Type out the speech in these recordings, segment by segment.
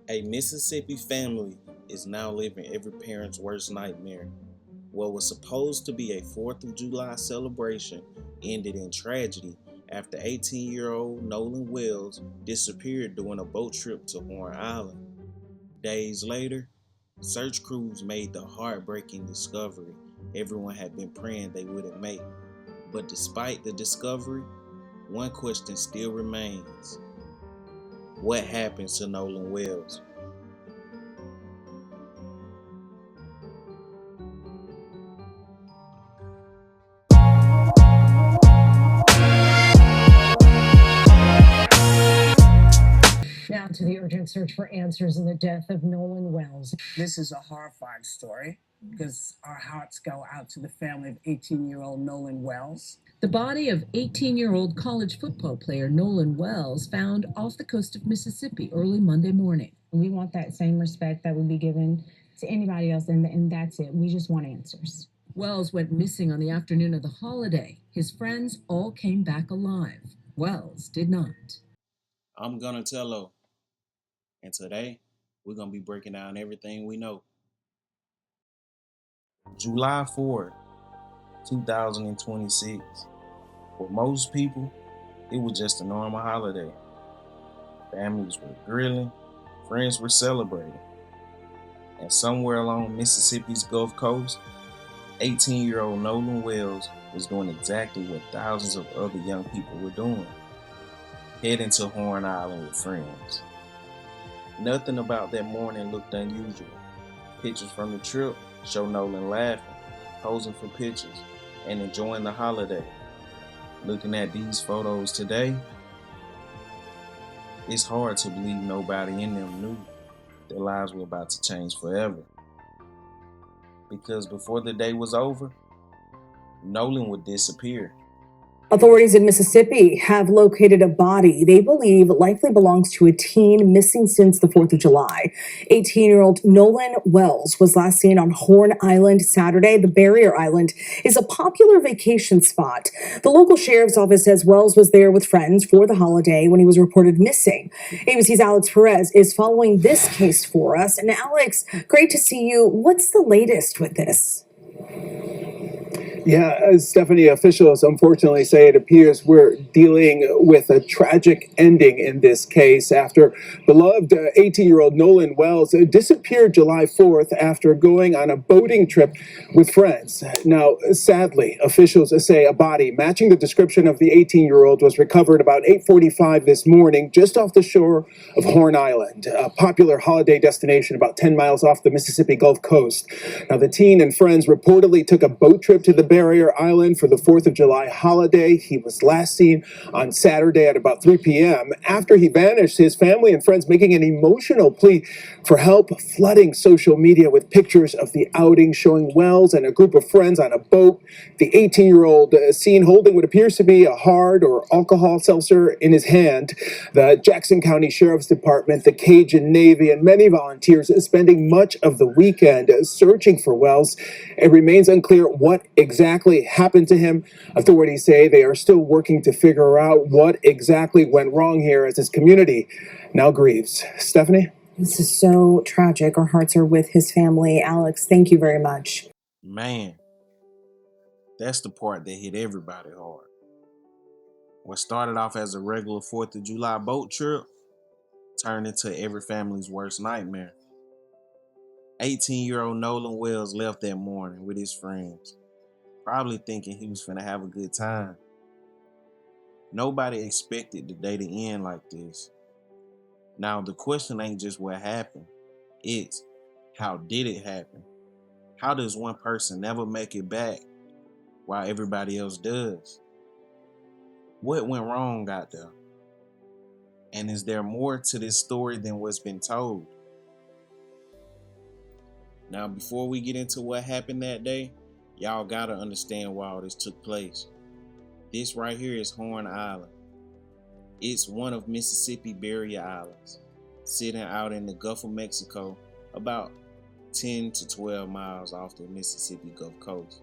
A Mississippi family is now living every parent's worst nightmare. What was supposed to be a 4th of July celebration ended in tragedy after 18-year-old Nolan Wells disappeared during a boat trip to Horn Island. Days later, search crews made the heartbreaking discovery everyone had been praying they wouldn't make. But despite the discovery, one question still remains. What happened to Nolan Wells? Now to the urgent search for answers in the death of Nolan Wells. This is a horrifying story because our hearts go out to the family of 18-year-old Nolan Wells. The body of 18-year-old college football player Nolan Wells found off the coast of Mississippi early Monday morning. We want that same respect that would be given to anybody else, and that's it. We just want answers. Wells went missing on the afternoon of the holiday. His friends all came back alive. Wells did not. I'm gonna tell her. And today, we're gonna be breaking down everything we know. July 4th, 2026. For most people, it was just a normal holiday. Families were grilling, friends were celebrating. And somewhere along Mississippi's Gulf Coast, 18-year-old Nolan Wells was doing exactly what thousands of other young people were doing, heading to Horn Island with friends. Nothing about that morning looked unusual. Pictures from the trip show Nolan laughing, posing for pictures, and enjoying the holiday. Looking at these photos today, it's hard to believe nobody in them knew their lives were about to change forever. Because before the day was over, Nolan would disappear. Authorities in Mississippi have located a body they believe likely belongs to a teen missing since the 4th of July. 18-year-old Nolan Wells was last seen on Horn Island Saturday. The barrier island is a popular vacation spot. The local sheriff's office says Wells was there with friends for the holiday when he was reported missing. ABC's Alex Perez is following this case for us. And Alex, great to see you. What's the latest with this? Yeah, as Stephanie, officials unfortunately say it appears we're dealing with a tragic ending in this case after beloved 18-year-old Nolan Wells disappeared July 4th after going on a boating trip with friends. Now, sadly, officials say a body matching the description of the 18-year-old was recovered about 8:45 this morning just off the shore of Horn Island, a popular holiday destination about 10 miles off the Mississippi Gulf Coast. Now, the teen and friends reportedly took a boat trip to the Barrier Island for the 4th of July holiday. He was last seen on Saturday at about 3 p.m. After he vanished, his family and friends making an emotional plea for help, flooding social media with pictures of the outing showing Wells and a group of friends on a boat. The 18-year-old seen holding what appears to be a hard or alcohol seltzer in his hand. The Jackson County Sheriff's Department, the Cajun Navy, and many volunteers spending much of the weekend searching for Wells. It remains unclear what exactly happened to him. Authorities say they are still working to figure out what exactly went wrong here as this community now grieves. Stephanie? This is so tragic. Our hearts are with his family. Alex, thank you very much. Man, that's the part that hit everybody hard. What started off as a regular 4th of July boat trip turned into every family's worst nightmare. 18-year-old Nolan Wells left that morning with his friends, probably thinking he was finna have a good time. Nobody expected the day to end like this. Now, the question ain't just what happened, it's how did it happen? How does one person never make it back while everybody else does? What went wrong out there? And is there more to this story than what's been told? Now, before we get into what happened that day, y'all gotta understand why all this took place. This right here is Horn Island. It's one of Mississippi barrier islands, sitting out in the Gulf of Mexico, about 10 to 12 miles off the Mississippi Gulf Coast.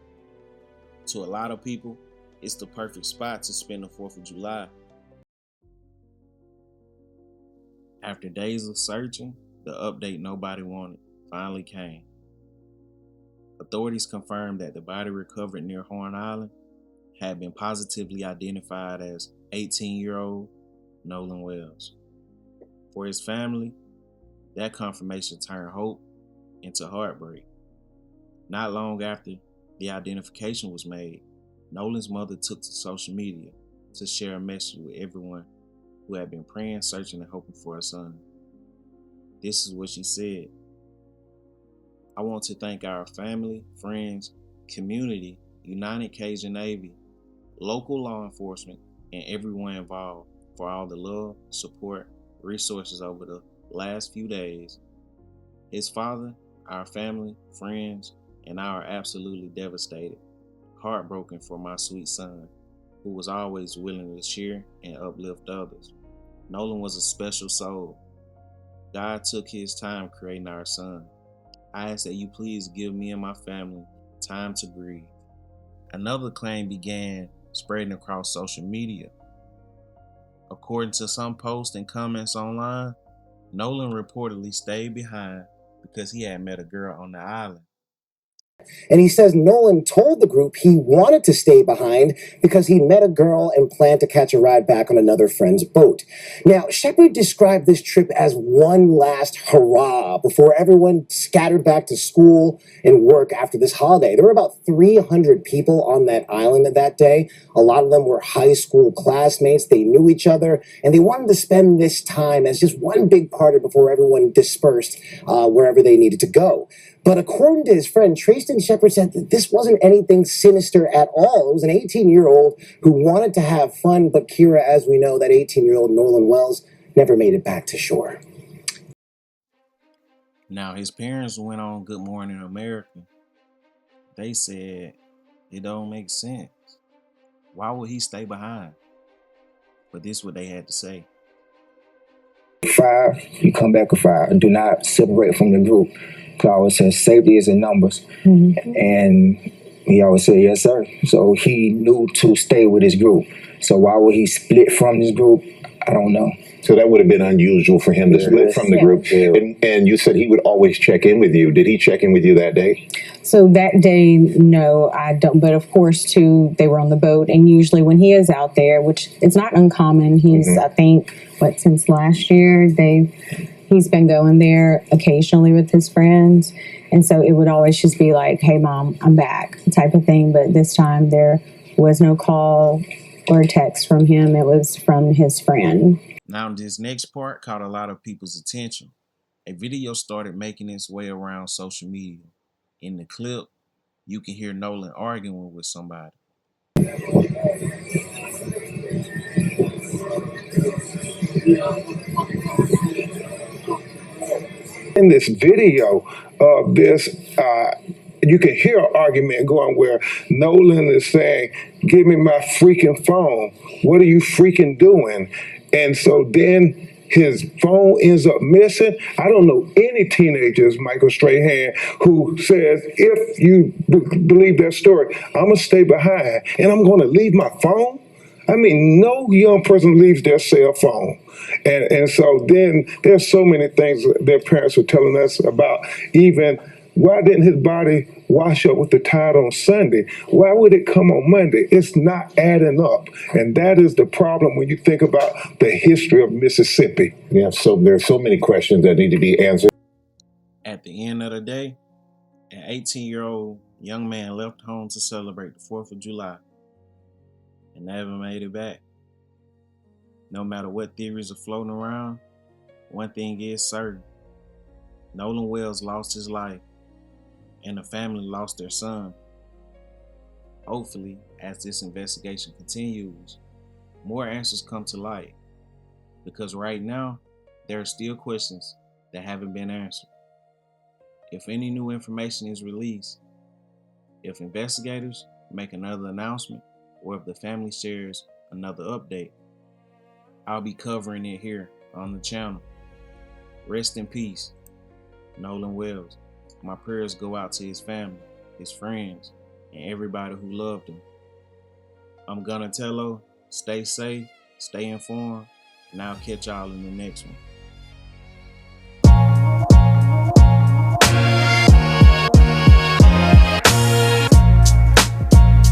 To a lot of people, it's the perfect spot to spend the 4th of July. After days of searching, the update nobody wanted finally came. Authorities confirmed that the body recovered near Horn Island had been positively identified as 18-year-old Nolan Wells. For his family, that confirmation turned hope into heartbreak. Not long after the identification was made, Nolan's mother took to social media to share a message with everyone who had been praying, searching, and hoping for a son. This is what she said: "I want to thank our family, friends, community, United Cajun Navy, local law enforcement, and everyone involved for all the love, support, resources over the last few days. His father, our family, friends, and I are absolutely devastated, heartbroken for my sweet son, who was always willing to cheer and uplift others. Nolan was a special soul. God took his time creating our son. I ask that you please give me and my family time to grieve." Another claim began spreading across social media. According to some posts and comments online, Nolan reportedly stayed behind because he had met a girl on the island. And he says Nolan told the group he wanted to stay behind because he met a girl and planned to catch a ride back on another friend's boat. Now, Shepard described this trip as one last hurrah before everyone scattered back to school and work after this holiday. There were about 300 people on that island that day. A lot of them were high school classmates. They knew each other, and they wanted to spend this time as just one big party before everyone dispersed wherever they needed to go. But according to his friend, Tristan Shepard said that this wasn't anything sinister at all. It was an 18-year-old who wanted to have fun, but Kira, as we know, that 18-year-old Nolan Wells never made it back to shore. Now, his parents went on Good Morning America. They said it don't make sense. Why would he stay behind? But this is what they had to say. 5, you come back with 5. Do not separate from the group. Because I always said safety is in numbers. And he always said, yes, sir. So he knew to stay with his group. So why would he split from his group? I don't know. So that would have been unusual for him to split from the group. And you said he would always check in with you. Did he check in with you that day? So that day, no, I don't. But of course, too, they were on the boat. And usually when he is out there, which it's not uncommon, he's, I think, since last year, he's been going there occasionally with his friends. And so it would always just be like, hey, Mom, I'm back type of thing. But this time there was no call or text from him. It was from his friend. Now, this next part caught a lot of people's attention. A video started making its way around social media. In the clip, you can hear Nolan arguing with somebody. In this video of this, you can hear an argument going where Nolan is saying, "Give me my freaking phone. What are you freaking doing?" And so then his phone ends up missing. I don't know any teenagers, Michael Strahan, who says, if you believe that story, I'm going to stay behind and I'm going to leave my phone. I mean, no young person leaves their cell phone. And so then there's so many things their parents were telling us about. Even, why didn't his body wash up with the tide on Sunday? Why would it come on Monday? It's not adding up. And that is the problem when you think about the history of Mississippi. Yeah, so there's so many questions that need to be answered. At the end of the day, an 18-year-old young man left home to celebrate the 4th of July and never made it back. No matter what theories are floating around, one thing is certain: Nolan Wells lost his life, and the family lost their son. Hopefully, as this investigation continues, more answers come to light, because right now, there are still questions that haven't been answered. If any new information is released, if investigators make another announcement, or if the family shares another update, I'll be covering it here on the channel. Rest in peace, Nolan Wells. My prayers go out to his family, his friends, and everybody who loved him. I'm gonna tell her, stay safe, stay informed, and I'll catch y'all in the next one.